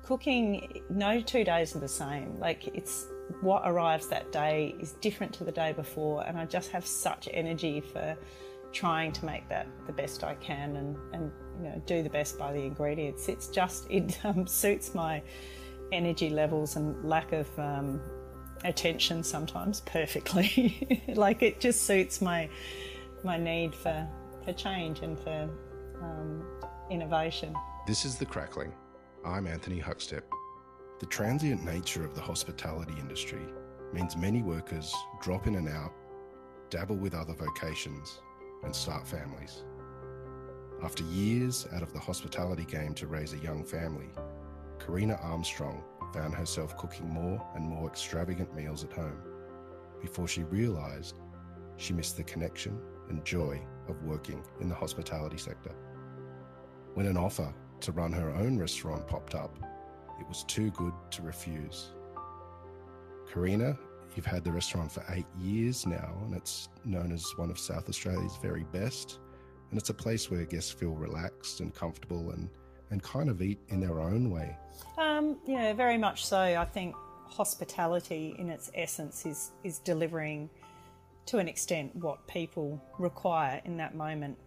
Cooking, no 2 days are the same. Like, it's what arrives that day is different to the day before, and I just have such energy for trying to make that the best I can and do the best by the ingredients. It suits my energy levels and lack of attention sometimes perfectly. Like, it just suits my need for change and for innovation. This is The Crackling. I'm Anthony Huckstep. The transient nature of the hospitality industry means many workers drop in and out, dabble with other vocations, and start families. After years out of the hospitality game to raise a young family, Karena Armstrong found herself cooking more and more extravagant meals at home before she realised she missed the connection and joy of working in the hospitality sector. When an offer to run her own restaurant popped up, it was too good to refuse. Karena, you've had the restaurant for 8 years now, and it's known as one of South Australia's very best. And it's a place where guests feel relaxed and comfortable and kind of eat in their own way. Yeah, very much so. I think hospitality in its essence is delivering to an extent what people require in that moment.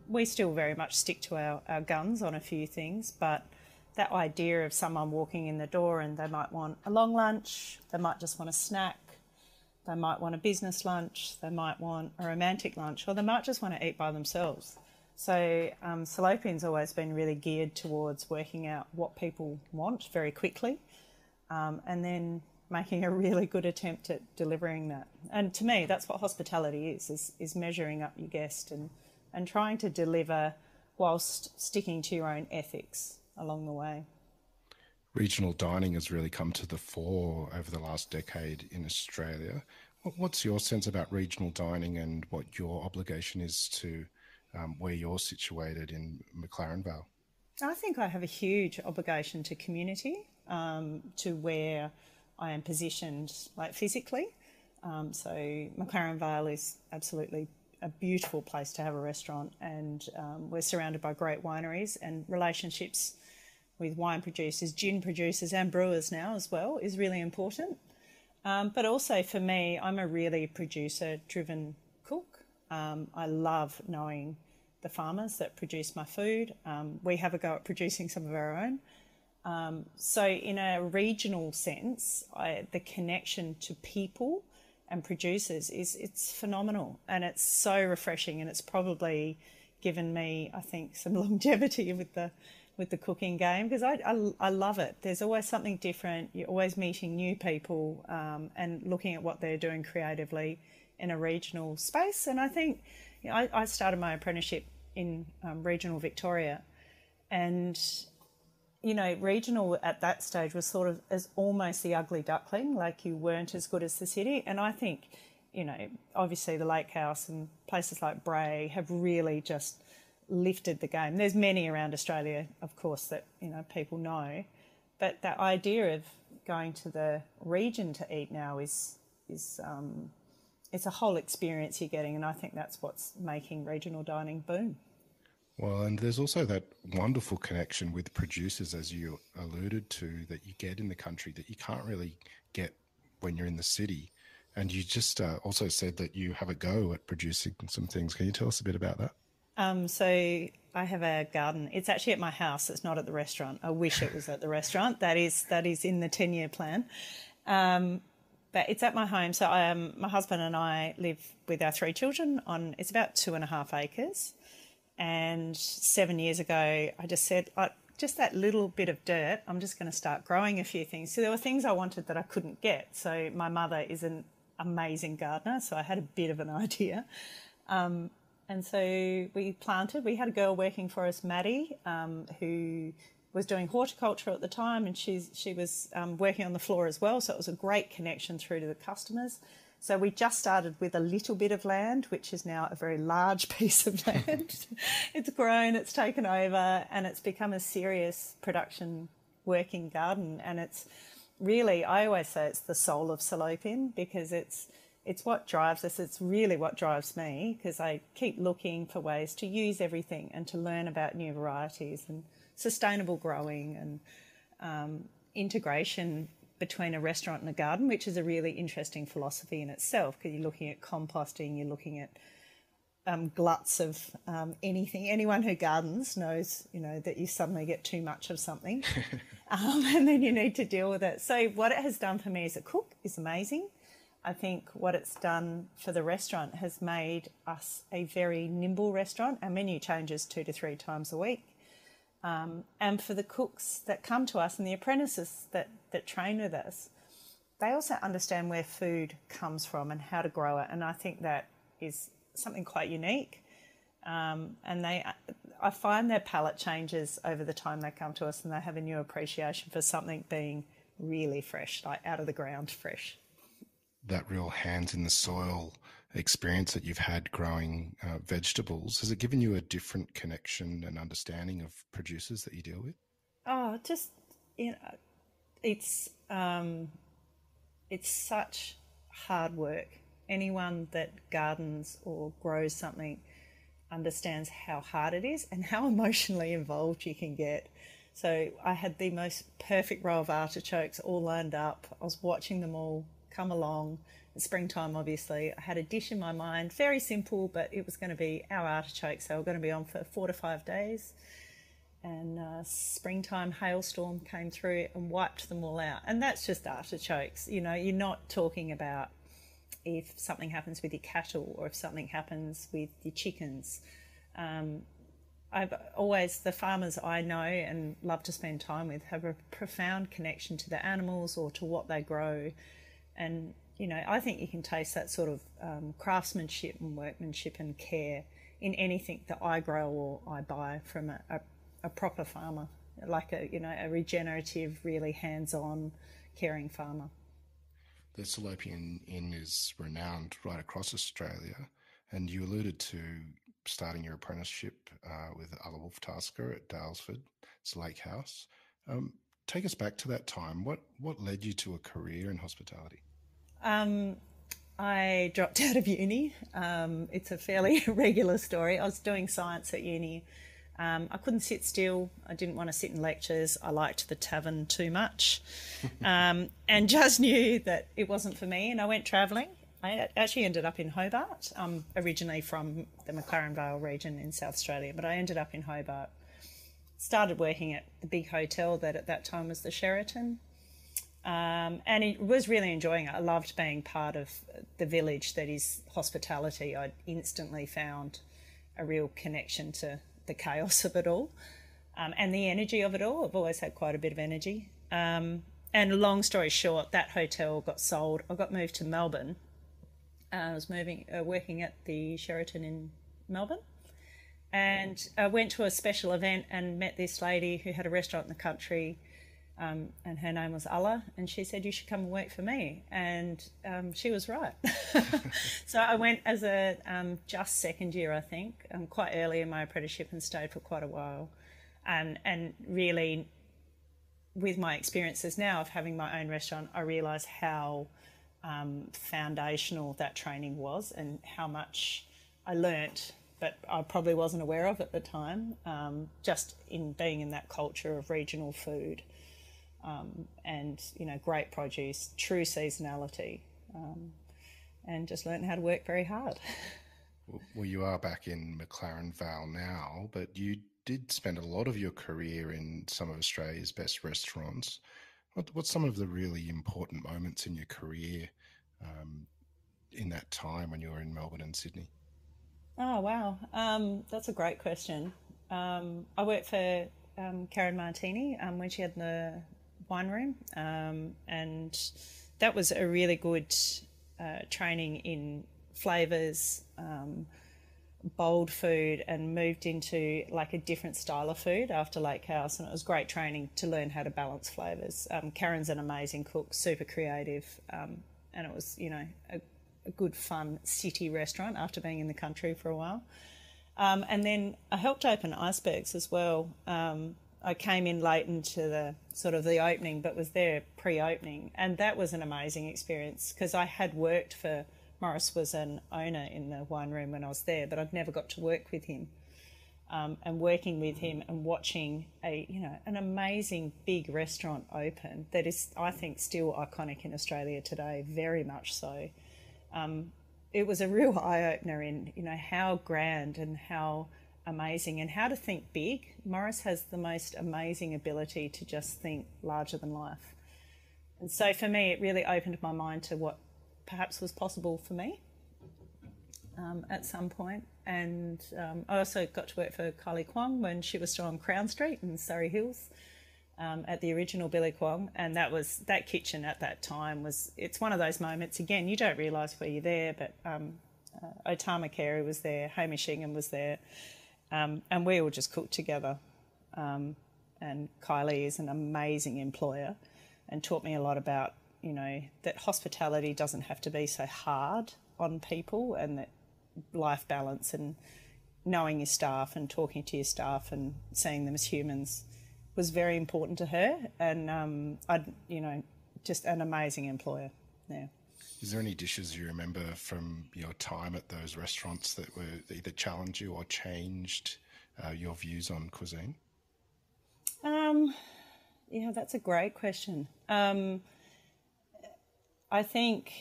We still very much stick to our guns on a few things, but that idea of someone walking in the door and they might want a long lunch, they might just want a snack, they might want a business lunch, they might want a romantic lunch, or they might just want to eat by themselves. So Salopian's always been really geared towards working out what people want very quickly, and then making a really good attempt at delivering that. And to me, that's what hospitality is measuring up your guest and trying to deliver whilst sticking to your own ethics along the way. Regional dining has really come to the fore over the last decade in Australia. What's your sense about regional dining and what your obligation is to where you're situated in McLaren Vale? I think I have a huge obligation to community, to where I am positioned, like physically. So McLaren Vale is absolutely a beautiful place to have a restaurant, and we're surrounded by great wineries, and relationships with wine producers, gin producers and brewers now as well is really important. But also for me, I'm a really producer-driven cook. I love knowing the farmers that produce my food. We have a go at producing some of our own. So in a regional sense, the connection to people and producers it's phenomenal, and it's so refreshing, and it's probably given me, I think, some longevity with the cooking game, because I love it. There's always something different. You're always meeting new people and looking at what they're doing creatively in a regional space. And I think I started my apprenticeship in regional Victoria, and regional at that stage was sort of as almost the ugly duckling, like you weren't as good as the city. And I think, obviously the Lake House and places like Bray have really just lifted the game. There's many around Australia, of course, that, people know. But that idea of going to the region to eat now is it's a whole experience you're getting, and I think that's what's making regional dining boom. Well, and there's also that wonderful connection with producers, as you alluded to, that you get in the country that you can't really get when you're in the city. And you just also said that you have a go at producing some things. Can you tell us a bit about that? So I have a garden. It's actually at my house. It's not at the restaurant. I wish it was at the restaurant. That is in the 10-year plan. But it's at my home. So my husband and I live with our 3 children on, it's about 2.5 acres. And 7 years ago, I just said, just that little bit of dirt, I'm just going to start growing a few things. So there were things I wanted that I couldn't get. So my mother is an amazing gardener, so I had a bit of an idea. And so we planted. We had a girl working for us, Maddie, who was doing horticulture at the time, and she was working on the floor as well. So it was a great connection through to the customers. So we just started with a little bit of land, which is now a very large piece of land. It's grown, it's taken over, and it's become a serious production working garden. And it's really, I always say it's the soul of Salopian, because it's what drives us. It's really what drives me, because I keep looking for ways to use everything and to learn about new varieties and sustainable growing integration between a restaurant and a garden, which is a really interesting philosophy in itself, because you're looking at composting, you're looking at gluts of anything. Anyone who gardens knows, that you suddenly get too much of something and then you need to deal with it. So what it has done for me as a cook is amazing. I think what it's done for the restaurant has made us a very nimble restaurant. Our menu changes 2 to 3 times a week. And for the cooks that come to us and the apprentices that train with us, they also understand where food comes from and how to grow it. And I think that is something quite unique. And I find their palate changes over the time they come to us, and they have a new appreciation for something being really fresh, like out of the ground fresh. That real hands in the soil experience that you've had growing vegetables, has it given you a different connection and understanding of producers that you deal with? Oh, just, it's such hard work. Anyone that gardens or grows something understands how hard it is and how emotionally involved you can get. So I had the most perfect row of artichokes all lined up. I was watching them all come along. In springtime, obviously, I had a dish in my mind, very simple, but it was going to be our artichokes. They were going to be on for 4 to 5 days. And springtime hailstorm came through and wiped them all out. And that's just artichokes. You're not talking about if something happens with your cattle or if something happens with your chickens. The farmers I know and love to spend time with have a profound connection to the animals or to what they grow. And, I think you can taste that sort of craftsmanship and workmanship and care in anything that I grow or I buy from a proper farmer, like a regenerative, really hands-on, caring farmer. The Salopian Inn is renowned right across Australia, and you alluded to starting your apprenticeship with Other Wolf Tasker at Dalesford. It's a lake house. Take us back to that time. What led you to a career in hospitality? I dropped out of uni. It's a fairly regular story. I was doing science at uni. I couldn't sit still. I didn't want to sit in lectures. I liked the tavern too much, and just knew that it wasn't for me. And I went travelling. I actually ended up in Hobart. I'm originally from the McLaren Vale region in South Australia, but I ended up in Hobart. Started working at the big hotel that at that time was the Sheraton. And it was really enjoying it. I loved being part of the village that is hospitality. I instantly found a real connection to the chaos of it all and the energy of it all. I've always had quite a bit of energy. And long story short, that hotel got sold. I got moved to Melbourne. I was working at the Sheraton in Melbourne. And I went to a special event and met this lady who had a restaurant in the country. And her name was Allah, and she said, "You should come and work for me." And she was right. So I went as a just second year, I think, quite early in my apprenticeship, and stayed for quite a while. And really, with my experiences now of having my own restaurant, I realised how foundational that training was and how much I learnt, but I probably wasn't aware of at the time, just in being in that culture of regional food. And great produce, true seasonality, and just learned how to work very hard. Well, you are back in McLaren Vale now, but you did spend a lot of your career in some of Australia's best restaurants. What's some of the really important moments in your career in that time when you were in Melbourne and Sydney? Oh, wow. That's a great question. I worked for Karen Martini when she had the wine room, and that was a really good training in flavours, bold food, and moved into like a different style of food after Lake House, and it was great training to learn how to balance flavours. Karen's an amazing cook, super creative, and it was a good fun city restaurant after being in the country for a while. And then I helped open Icebergs as well. I came in late into the sort of the opening, but was there pre-opening, and that was an amazing experience because I had worked for Morris, was an owner in the wine room when I was there, but I'd never got to work with him. and working with him and watching an amazing big restaurant open that is, I think, still iconic in Australia today, very much so. It was a real eye-opener in, how grand and how amazing and how to think big. Morris has the most amazing ability to just think larger than life. And so for me, it really opened my mind to what perhaps was possible for me at some point. And I also got to work for Kylie Kwong when she was still on Crown Street in Surrey Hills at the original Billy Kwong. And that kitchen at that time it's one of those moments, again, you don't realise where you're there, but Otama Carey was there, Hamish Ingham was there, and we all just cooked together. And Kylie is an amazing employer and taught me a lot about, that hospitality doesn't have to be so hard on people, and that life balance and knowing your staff and talking to your staff and seeing them as humans was very important to her. And just an amazing employer. Yeah. Is there any dishes you remember from your time at those restaurants that either challenged you or changed your views on cuisine? Yeah, that's a great question. I think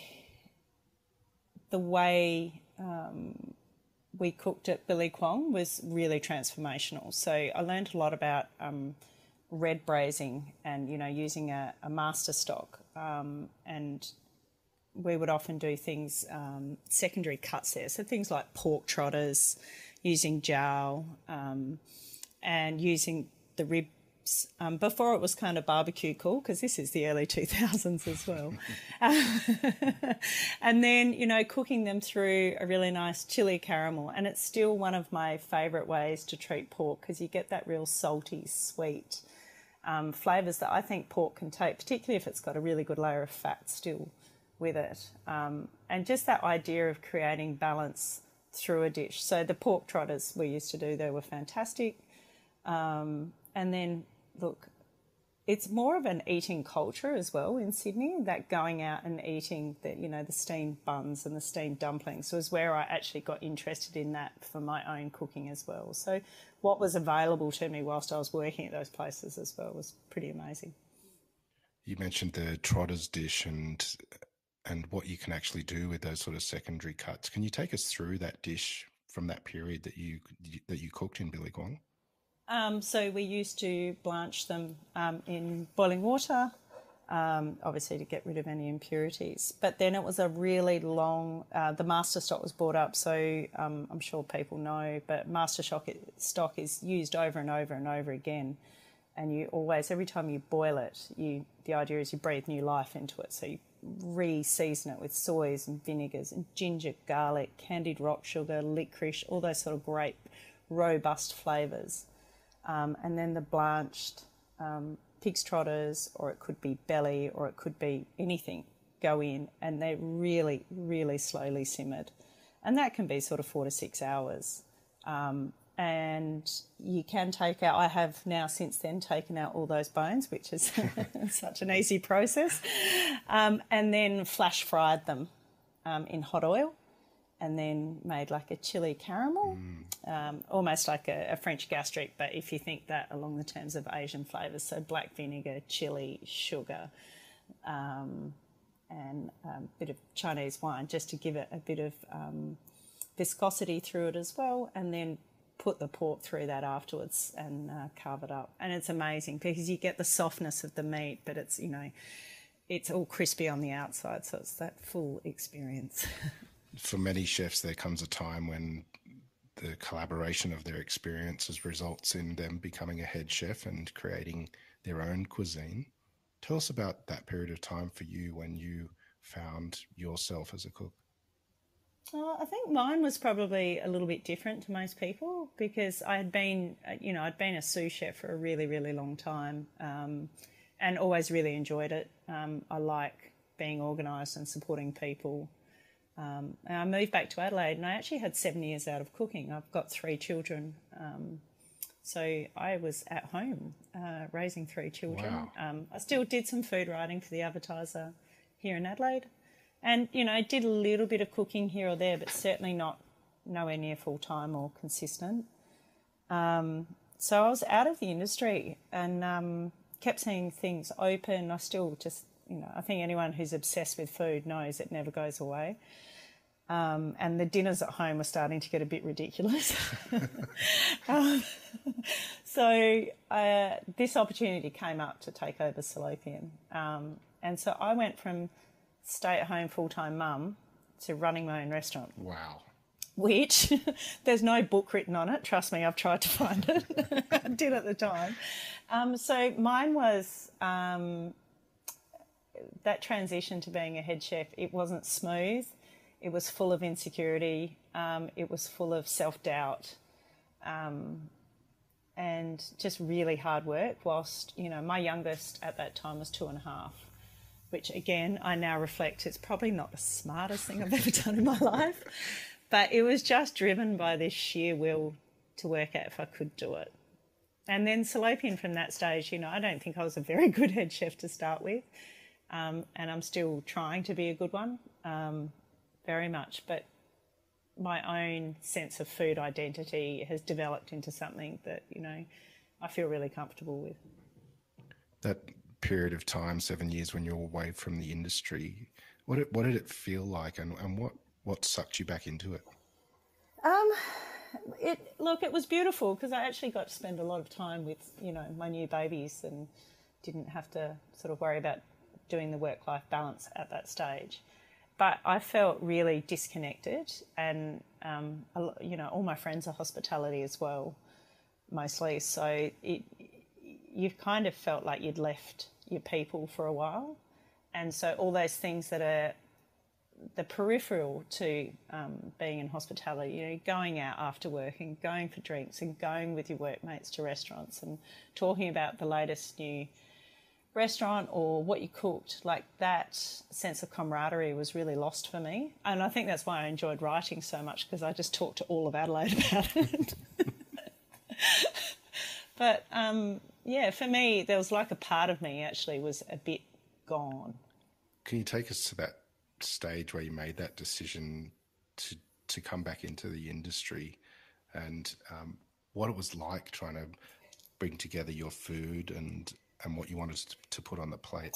the way we cooked at Billy Kwong was really transformational. So I learned a lot about red braising and, using a master stock. And we would often do things, secondary cuts there. So things like pork trotters, using jowl, and using the ribs. Before it was kind of barbecue cool, because this is the early 2000s as well. And then, cooking them through a really nice chili caramel. And it's still one of my favourite ways to treat pork, because you get that real salty, sweet flavours that I think pork can take, particularly if it's got a really good layer of fat still with it. And just that idea of creating balance through a dish. So the pork trotters we used to do, they were fantastic. And then, look, it's more of an eating culture as well in Sydney, that going out and eating the steamed buns and the steamed dumplings was where I actually got interested in that for my own cooking as well. So what was available to me whilst I was working at those places as well was pretty amazing. You mentioned the trotters dish and what you can actually do with those sort of secondary cuts. Can you take us through that dish from that period that you cooked in Billy Kwong? So we used to blanch them in boiling water, obviously to get rid of any impurities. But then it was a really long, the master stock was brought up, so I'm sure people know, but master stock is used over and over and over again. And you always, every time you boil it, the idea is you breathe new life into it. So you re-season it with soys and vinegars and ginger, garlic, candied rock sugar, licorice, all those sort of great robust flavours. And then the blanched pig's trotters, or it could be belly, or it could be anything, go in, and they're really, really slowly simmered. And that can be sort of 4 to 6 hours. And you can take out, I have now since then taken out all those bones, which is such an easy process, and then flash fried them in hot oil, and then made like a chili caramel, almost like a French gastrique, but if you think that along the terms of Asian flavours, so black vinegar, chili, sugar, and a bit of Chinese wine, just to give it a bit of viscosity through it as well, and then put the pork through that afterwards and carve it up. And it's amazing because you get the softness of the meat, but it's, it's all crispy on the outside, so it's that full experience. For many chefs, there comes a time when the collaboration of their experiences results in them becoming a head chef and creating their own cuisine. Tell us about that period of time for you when you found yourself as a cook. I think mine was probably a little bit different to most people because I had been, I'd been a sous chef for a really, really long time and always really enjoyed it. I like being organised and supporting people. And I moved back to Adelaide and I actually had 7 years out of cooking. I've got 3 children. So I was at home raising 3 children. Wow. I still did some food writing for the Advertiser here in Adelaide. And, did a little bit of cooking here or there, but certainly nowhere near full-time or consistent. So I was out of the industry and kept seeing things open. I still just, I think anyone who's obsessed with food knows it never goes away. And the dinners at home were starting to get a bit ridiculous. So this opportunity came up to take over Salopian. And so I went from stay-at-home full-time mum to running my own restaurant. Wow. Which there's no book written on it. Trust me, I've tried to find it. I did at the time. So mine was that transition to being a head chef. It wasn't smooth. It was full of insecurity. It was full of self-doubt and just really hard work whilst, my youngest at that time was 2.5, which, again, I now reflect it's probably not the smartest thing I've ever done in my life. But it was just driven by this sheer will to work out if I could do it. And then Salopian from that stage, I don't think I was a very good head chef to start with. And I'm still trying to be a good one, very much. But my own sense of food identity has developed into something that, I feel really comfortable with. That period of time, 7 years when you're away from the industry, what did it feel like and what sucked you back into it? It was beautiful because I actually got to spend a lot of time with, my new babies and didn't have to sort of worry about doing the work-life balance at that stage. But I felt really disconnected and, all my friends are hospitality as well, mostly. So you kind of felt like you'd left your people for a while. And so all those things that are the peripheral to being in hospitality, going out after work and going for drinks and going with your workmates to restaurants and talking about the latest new restaurant or what you cooked, like that sense of camaraderie was really lost for me. And I think that's why I enjoyed writing so much, because I just talked to all of Adelaide about it. But for me, there was like a part of me actually was a bit gone. Can you take us to that stage where you made that decision to come back into the industry and what it was like trying to bring together your food and what you wanted to put on the plate?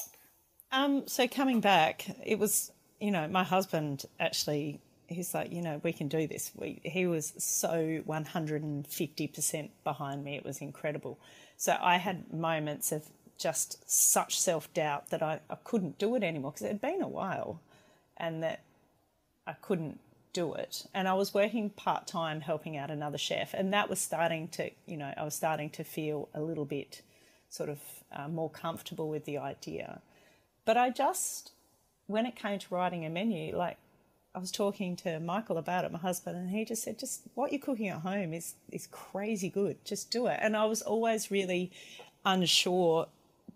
So coming back, it was, my husband actually, he's like, we can do this. He was so 150% behind me. It was incredible. So I had moments of just such self-doubt that I couldn't do it anymore because it had been a while and that I couldn't do it. And I was working part-time helping out another chef, and that was starting to, I was starting to feel a little bit sort of more comfortable with the idea. But when it came to writing a menu, like I was talking to Michael about it, my husband, and he just said, just what you're cooking at home is crazy good. Just do it. And I was always really unsure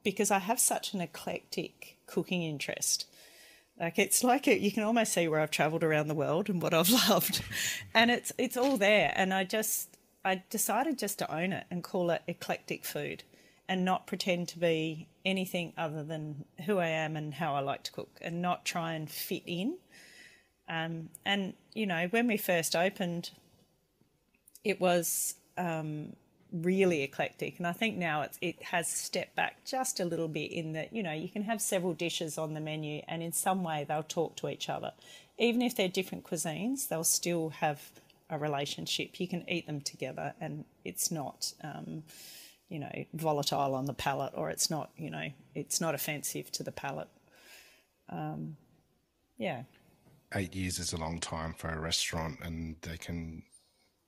because I have such an eclectic cooking interest. Like it's like you can almost see where I've travelled around the world and what I've loved, and it's all there. And I decided just to own it and call it eclectic food, and not pretend to be anything other than who I am and how I like to cook, and not try and fit in. And when we first opened, it was really eclectic, and I think now it has stepped back just a little bit in that, you can have several dishes on the menu and in some way they'll talk to each other. Even if they're different cuisines, they'll still have a relationship. You can eat them together and it's not, volatile on the palate, or it's not, it's not offensive to the palate. 8 years is a long time for a restaurant, and they can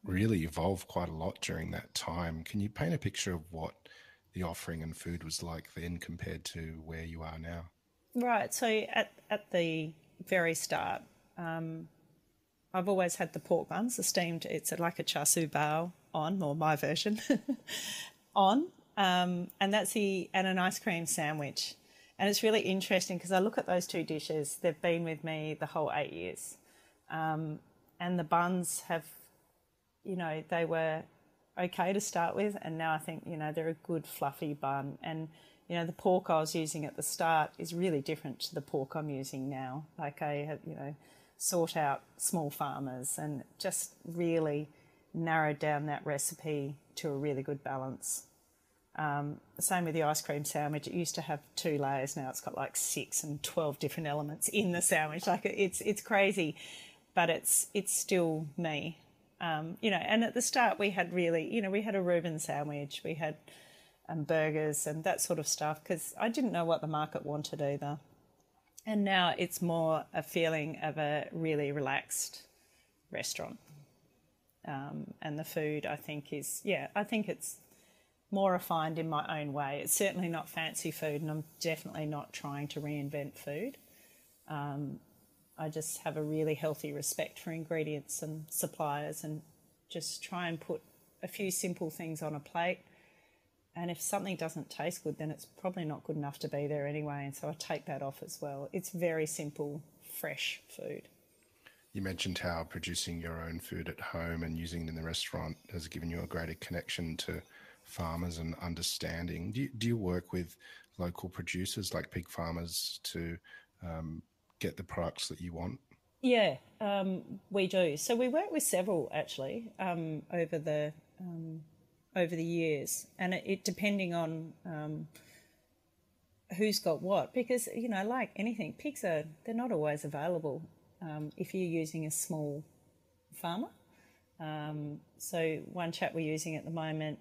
really evolve quite a lot during that time. Can you paint a picture of what the offering and food was like then compared to where you are now? Right. So at the very start, I've always had the pork buns, the steamed. It's like a char siu bao on, or my version on, and an ice cream sandwich. And it's really interesting because I look at those two dishes. They've been with me the whole 8 years, and the buns have, they were okay to start with, and now I think, they're a good fluffy bun. And, the pork I was using at the start is really different to the pork I'm using now. Like I have, sought out small farmers and just really narrowed down that recipe to a really good balance. Same with the ice cream sandwich. It used to have 2 layers. Now it's got like 6 and 12 different elements in the sandwich. Like it's crazy, but it's still me. You know, and at the start we had really, you know, we had a Reuben sandwich, we had burgers and that sort of stuff because I didn't know what the market wanted either. And now it's more a feeling of a really relaxed restaurant. And the food, I think, I think it's more refined in my own way. It's certainly not fancy food, and I'm definitely not trying to reinvent food. I just have a really healthy respect for ingredients and suppliers and just try and put a few simple things on a plate. And if something doesn't taste good, then it's probably not good enough to be there anyway. And so I take that off as well. It's very simple, fresh food. You mentioned how producing your own food at home and using it in the restaurant has given you a greater connection to farmers and understanding. Do you work with local producers like pig farmers to get the products that you want? Yeah, we do. So we work with several actually over the years, and it depending on who's got what, because you know, like anything, pigs they're not always available if you're using a small farmer. So one chap we're using at the moment,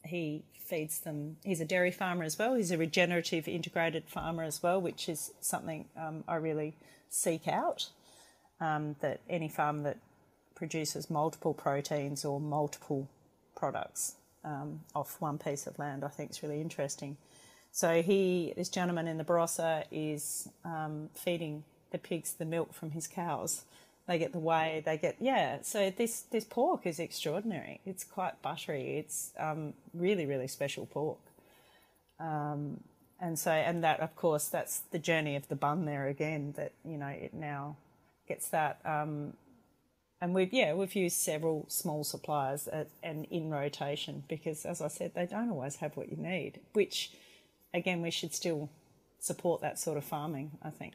he feeds them. He's a dairy farmer as well. He's a regenerative integrated farmer as well, which is something I really seek out. That any farm that produces multiple proteins or multiple products off one piece of land, I think is really interesting. So this gentleman in the Barossa is feeding the pigs the milk from his cows. They get the whey, so this pork is extraordinary. It's quite buttery. It's really, really special pork. And that, of course, that's the journey of the bun there again, that, you know, it now gets that. And we've used several small suppliers and in rotation because, as I said, they don't always have what you need, which, again, we should still support that sort of farming, I think.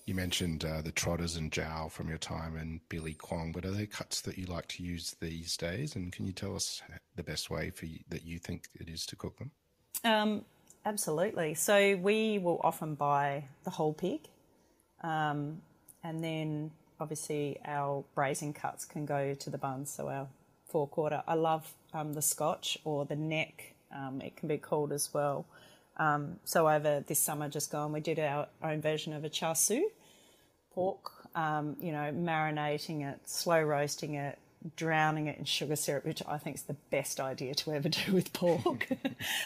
You mentioned the trotters and jowl from your time in Billy Kwong, but are there cuts that you like to use these days? And can you tell us the best way that you think it is to cook them? Absolutely. So we will often buy the whole pig, and then obviously our braising cuts can go to the buns, so our 4/4. I love the Scotch or the neck, it can be called as well. So over this summer just gone, we did our own version of a char siu pork, marinating it, slow roasting it, drowning it in sugar syrup, which I think is the best idea to ever do with pork.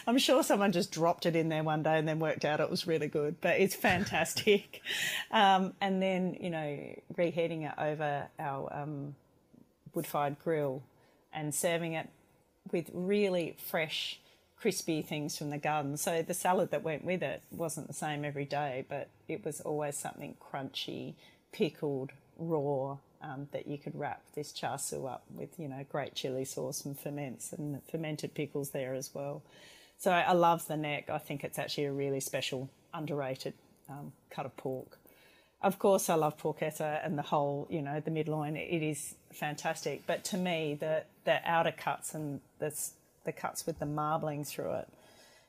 I'm sure someone just dropped it in there one day and then worked out it was really good, but it's fantastic. And then, you know, reheating it over our wood-fired grill and serving it with really fresh, crispy things from the garden. So the salad that went with it wasn't the same every day, but it was always something crunchy, pickled, raw, that you could wrap this char siu up with, you know, great chili sauce and ferments and fermented pickles there as well. So I love the neck. I think it's actually a really special, underrated cut of pork. Of course, I love porchetta and the whole, you know, the midloin. It is fantastic. But to me, the outer cuts and the cuts with the marbling through it.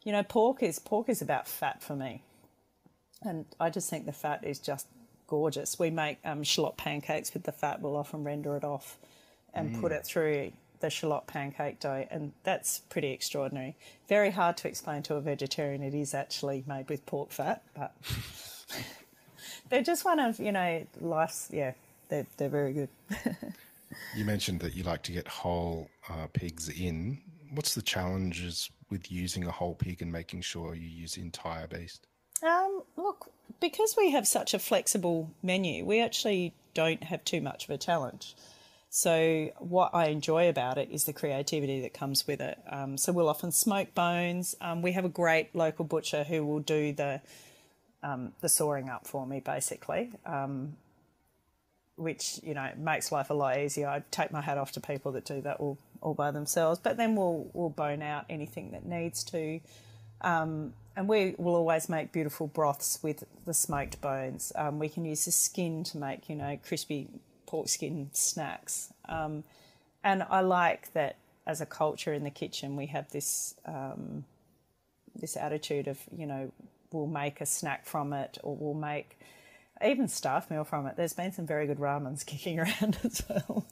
You know, pork is about fat for me. And I just think the fat is just gorgeous. We make shallot pancakes with the fat. We'll often render it off and put it through the shallot pancake dough, and that's pretty extraordinary. Very hard to explain to a vegetarian it is actually made with pork fat, but they're just one of, you know, life's, they're very good. You mentioned that you like to get whole pigs in. What's the challenges with using a whole pig and making sure you use the entire beast? Look, because we have such a flexible menu, we actually don't have too much of a challenge. So what I enjoy about it is the creativity that comes with it. So we'll often smoke bones. We have a great local butcher who will do the sawing up for me, basically, which, you know, makes life a lot easier. I take my hat off to people that do that all by themselves, but then we'll bone out anything that needs to. And we will always make beautiful broths with the smoked bones. We can use the skin to make, you know, crispy pork skin snacks. And And I like that as a culture in the kitchen, we have this this attitude of, you know, we'll make a snack from it, or we'll make even staff meal from it. There's been some very good ramens kicking around as well.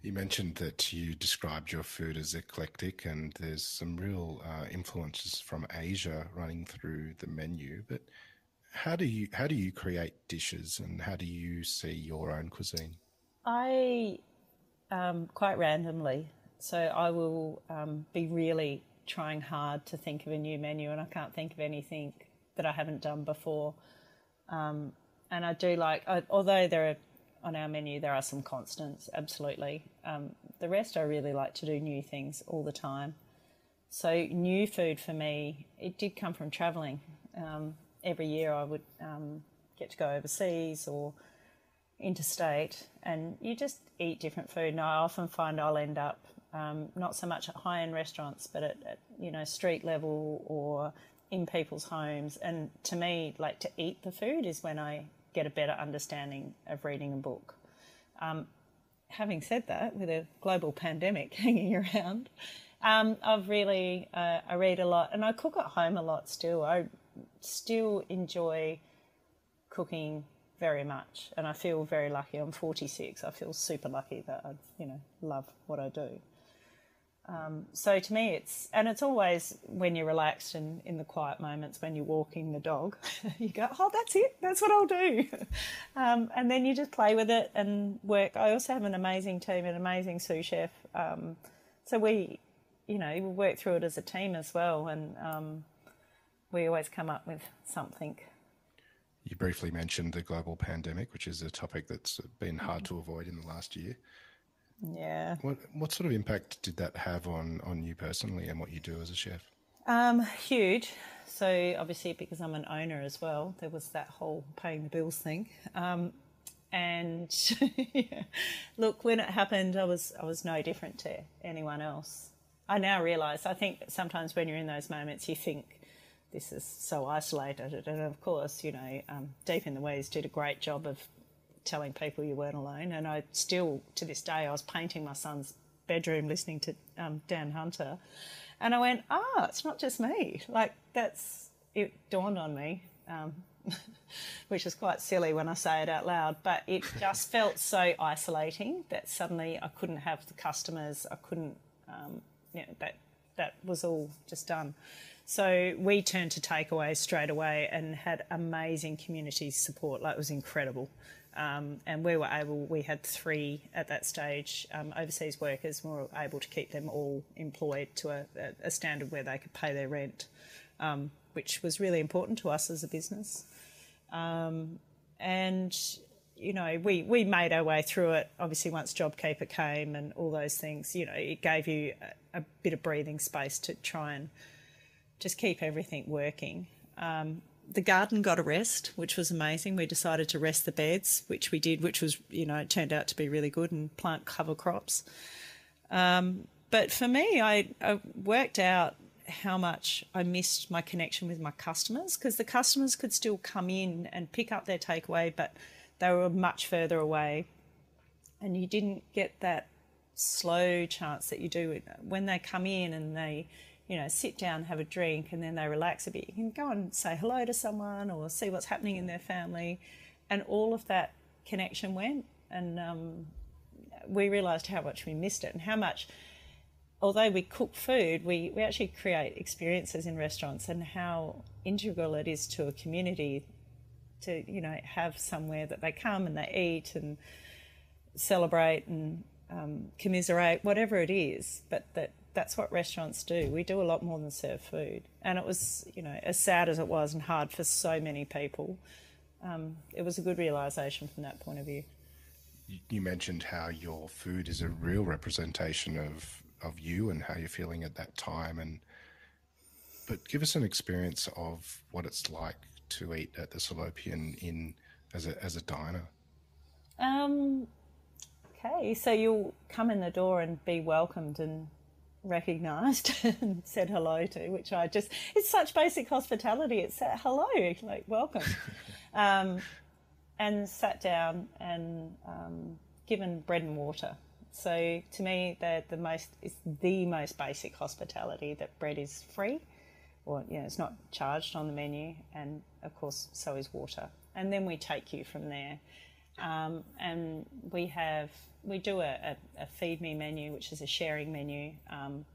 You mentioned that you described your food as eclectic, and there's some real influences from Asia running through the menu. But how do you create dishes, and how do you see your own cuisine? I quite randomly, so I will be really trying hard to think of a new menu, and I can't think of anything that I haven't done before. And I do like, although there are on our menu, there are some constants, absolutely. The rest, I really like to do new things all the time. So new food for me, it did come from travelling. Every year I would get to go overseas or interstate, and you just eat different food. And I often find I'll end up not so much at high-end restaurants, but at you know, street level or in people's homes. And to me, like, to eat the food is when I get a better understanding of reading a book. Having said that, with a global pandemic hanging around, I've really, I read a lot, and I cook at home a lot still. I still enjoy cooking very much, and I feel very lucky. I'm 46. I feel super lucky that I, you know, love what I do. So to me, it's always when you're relaxed and in the quiet moments when you're walking the dog, you go, oh, that's it, that's what I'll do. And then you just play with it and work. I also have an amazing team, an amazing sous chef. So we, you know, we work through it as a team as well, and we always come up with something. You briefly mentioned the global pandemic, which is a topic that's been hard to avoid in the last year. Yeah. What sort of impact did that have on you personally and what you do as a chef? Huge. So obviously, because I'm an owner as well, there was that whole paying the bills thing. And yeah. Look, when it happened, I was no different to anyone else. I now realise, I think sometimes when you're in those moments, you think this is so isolated. And of course, you know, Deep in the Weeds did a great job of telling people you weren't alone. And I still, to this day, I was painting my son's bedroom listening to Dan Hunter, and I went, it's not just me. Like, it dawned on me, which is quite silly when I say it out loud, but it just felt so isolating that suddenly I couldn't have the customers, I couldn't, that was all just done. So we turned to takeaways straight away and had amazing community support. Like, it was incredible. And we had 3 at that stage, overseas workers, and we were able to keep them all employed to a standard where they could pay their rent, which was really important to us as a business. And, you know, we made our way through it. Obviously, once JobKeeper came and all those things, you know, it gave you a bit of breathing space to try and just keep everything working. The garden got a rest, which was amazing. We decided to rest the beds, which we did, which was, you know, it turned out to be really good, and plant cover crops. But for me, I worked out how much I missed my connection with my customers, because the customers could still come in and pick up their takeaway, but they were much further away. And you didn't get that slow chance that you do when they come in and they, you know, sit down, have a drink, and then they relax a bit. You can go and say hello to someone or see what's happening in their family, and all of that connection went. And we realised how much we missed it, and how much, although we cook food, we actually create experiences in restaurants, and how integral it is to a community to, you know, have somewhere that they come and they eat and celebrate and commiserate, whatever it is, but that's what restaurants do. We do a lot more than serve food. And it was, you know, as sad as it was and hard for so many people, it was a good realisation from that point of view. You mentioned how your food is a real representation of you and how you're feeling at that time. But give us an experience of what it's like to eat at the Salopian Inn as a diner. Okay, so you'll come in the door and be welcomed and recognised and said hello to, which it's such basic hospitality. It's hello, like, welcome. And sat down, and given bread and water. So to me, it's the most basic hospitality, that bread is free, or it's not charged on the menu, and of course so is water. And then we take you from there. And we do a feed me menu, which is a sharing menu,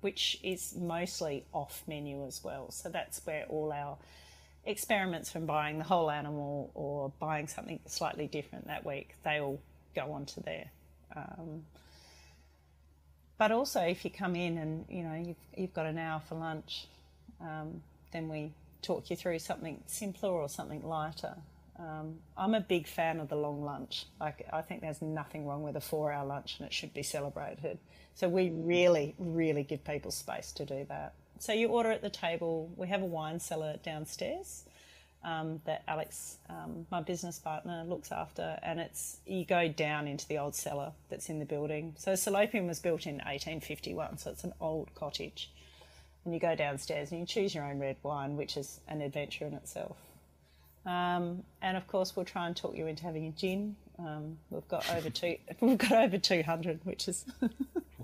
which is mostly off menu as well. So that's where all our experiments from buying the whole animal or buying something slightly different that week, they all go onto there. But also, if you come in and you've got an hour for lunch, then we talk you through something simpler or something lighter. I'm a big fan of the long lunch. I think there's nothing wrong with a 4-hour lunch, and it should be celebrated. So we really, really give people space to do that. So you order at the table. We have a wine cellar downstairs that Alex, my business partner, looks after, and you go down into the old cellar that's in the building. So Salopian was built in 1851, so it's an old cottage. And you go downstairs and you choose your own red wine, which is an adventure in itself. And of course, we'll try and talk you into having a gin. We've got over 200, which is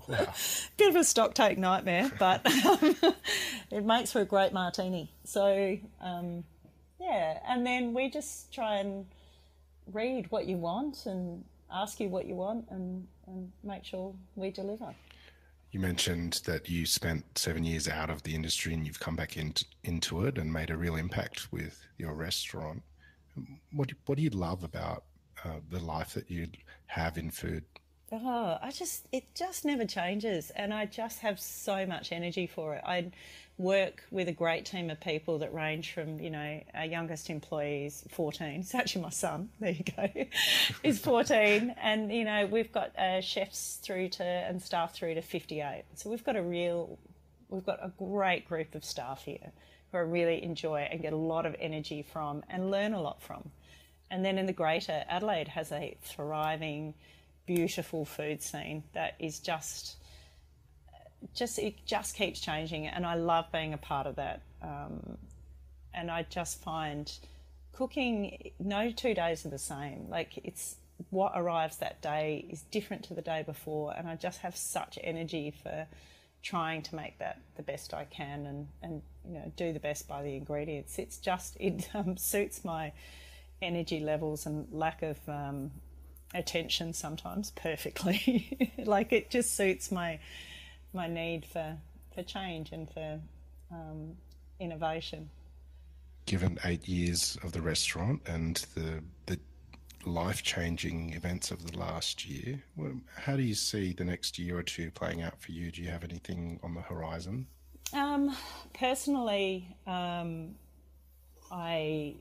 Wow. a bit of a stock take nightmare, but it makes for a great martini. So and then we just try and read what you want and ask you what you want, and make sure we deliver. You mentioned that you spent 7 years out of the industry and you've come back into it and made a real impact with your restaurant. What do you love about the life that you have in food? Oh, it just never changes, and I just have so much energy for it. I work with a great team of people that range from, our youngest employee is 14. It's actually my son. There you go. He's 14, and we've got chefs and staff through to 58. So we've got a great group of staff here who I really enjoy and get a lot of energy from and learn a lot from. And then in the greater Adelaide has a thriving, beautiful food scene that is it just keeps changing, and I love being a part of that. And I just find cooking, no 2 days are the same. Like, it's what arrives that day is different to the day before, and I just have such energy for trying to make that the best I can and do the best by the ingredients. It suits my energy levels and lack of attention sometimes perfectly. Like, it just suits my need for change and for innovation. Given 8 years of the restaurant and the life-changing events of the last year, how do you see the next year or two playing out for you? Do you have anything on the horizon? Personally, I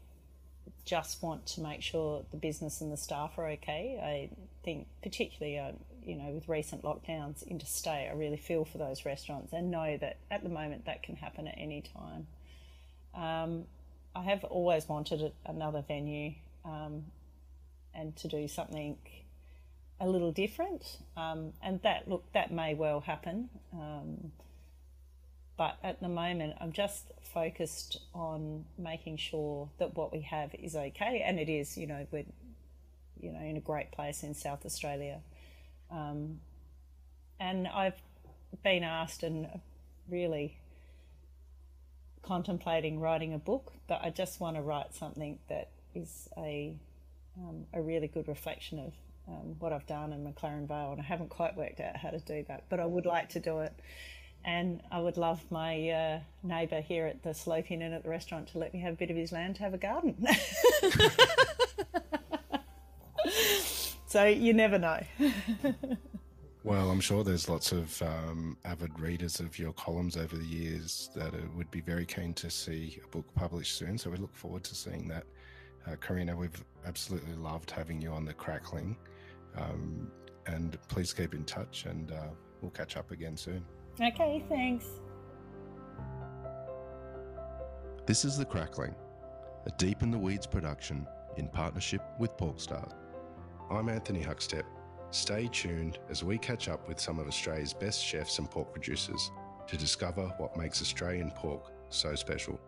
just want to make sure the business and the staff are okay. I think particularly, with recent lockdowns interstate, I really feel for those restaurants and know that at the moment that can happen at any time. I have always wanted another venue and to do something a little different, and that may well happen. But at the moment, I'm just focused on making sure that what we have is okay, and it is. We're in a great place in South Australia, and I've been asked and really contemplating writing a book, but I just want to write something that is a really good reflection of what I've done in McLaren Vale, and I haven't quite worked out how to do that, but I would like to do it. And I would love my neighbour here at the Salopian Inn at the restaurant to let me have a bit of his land to have a garden. So you never know. Well, I'm sure there's lots of avid readers of your columns over the years that would be very keen to see a book published soon. So we look forward to seeing that. Karena, we've absolutely loved having you on the Crackling. And please keep in touch, and we'll catch up again soon. Okay, thanks. This is The Crackling, a Deep in the Weeds production in partnership with PorkStar. I'm Anthony Huckstep. Stay tuned as we catch up with some of Australia's best chefs and pork producers to discover what makes Australian pork so special.